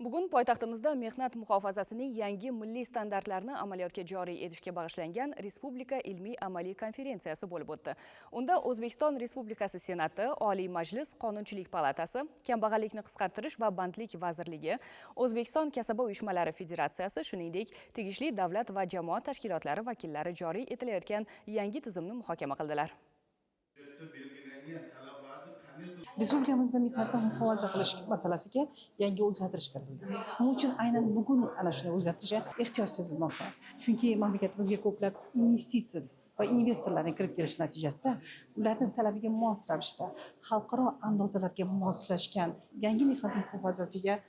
Bugun poytaxtimizda mehnat muhofazasining yangi milliy standartlarini amaliyotga joriy etishga bag'ishlangan Respublika ilmiy-amaliy konferensiyasi bo'lib o'tdi. Unda O'zbekiston Respublikasi Senati, Oliy Majlis Qonunchilik palatasi, Kambag'allikni qisqartirish va bandlik vazirligi, O'zbekiston kasaba uyushmalari federatsiyasi, shuningdek, tegishli davlat va jamoat tashkilotlari vakillari joriy etilayotgan yangi tizimni muhokama qildilar. Respublikamizda mehnatni muhofaza qilish masalasiga yangi o'zgartirish kiritildi. Buning uchun aynan bugun ana shunday o'zgartirishga ehtiyoj sezilmoqda. Chunki mamlakatimizga ko'plab investitsiya va investorlarning kirib kelishi natijasida ularning talabiga mos ravishda xalqaro andozalarga moslashgan yangi mehnat muhofazasiga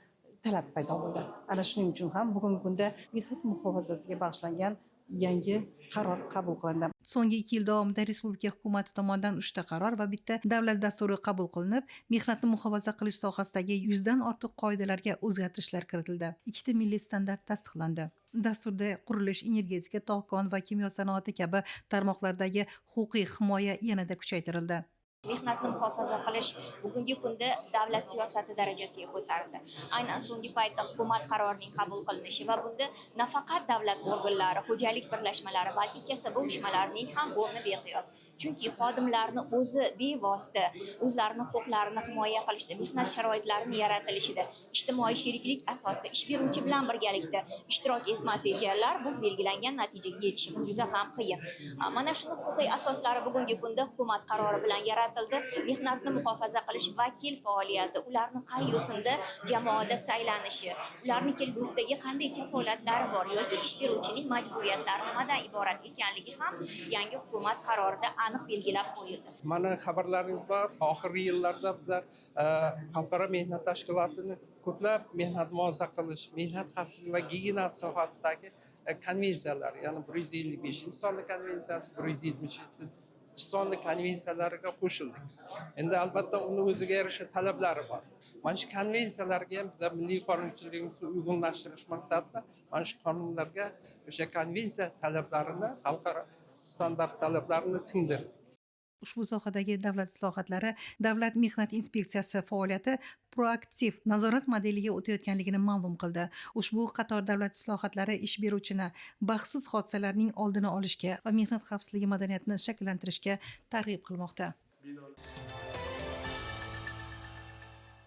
talab paydo bo'ldi. Ana shuning uchun ham bugungi kunda mehnat muhofazasiga bag'ishlangan yangi qaror qabul qilindi. So'nggi 2 yil davomida respublika hukumati tomonidan 3 ta qaror va bitta davlat dasturi qabul qilinib, mehnatni muhofaza qilish sohasidagi 100 dan ortiq qoidalarga o'zgartirishlar kiritildi. 2 ta milliy standart tasdiqlandi. Dasturda qurilish, energetika, tog' kon va kimyo sanoati kabi tarmoqlardagi huquqiy himoya yanada kuchaytirildi. Mehnatni muhofaza qilish bugungi kunda davlat siyosati darajasiga ko'tarildi. Aynan so'nggi paytda hukumat qarorining qabul qilinishi va bunda nafaqat davlat organlari, xo'jalik birlashmalari, balki kasaba uyushmalarining ham o'rni beqiyos. Chunki xodimlarni o'zi bevosita o'zlarining huquqlarini himoya qilishda, mehnat sharoitlarini yaratilishida, ijtimoiy sheriklik asosida ish beruvchi bilan birgalikda ishtirok etmas ekanlar, biz belgilangan natijaga yetishimiz juda ham qiyin. Mana shu huquqiy asoslari bugungi kunda hukumat qarori bilan yaratildi. Mehnatni muhofaza qilish vakil faoliyati, ularni qay yo'sinda jamoada saylanishi, ularning kelgusidagi qanday kafolatlari bor yoki ish beruvchining majburiyatlari nimadan iborat ekanligi ham yangi hukumat qarorida aniq belgilab qo'yildi. Mana xabarlaringiz bor, oxirgi yillarda bizlar xalqaro mehnat tashkilotini ko'plab mehnat muhofaza qilish, mehnat xavfsizligi va gigiyena sohasidagi konvensiyalar, ya'ni 155-sonli konvensiyasi, 177 sonli konvensiyalariga qo'shildik. Endi albatta uni o'ziga yarasha talablari bor. Mana shu konvensiyalarga ham biz milliy qonunchiligimizni uyg'unlashtirish maqsadida mana shu qonunlarga o'sha konvensiya talablarini, xalqaro standart talablarini singdirdik. Ushbu sohadagi davlat islohotlari Davlat mehnat inspeksiyasi faoliyati proaktiv nazorat modeliga o'tayotganligini ma'lum qildi. Ushbu qator davlat islohotlari ish beruvchini baxtsiz hodisalarning oldini olishga va mehnat xavfsizligi madaniyatini shakllantirishga targ'ib qilmoqda.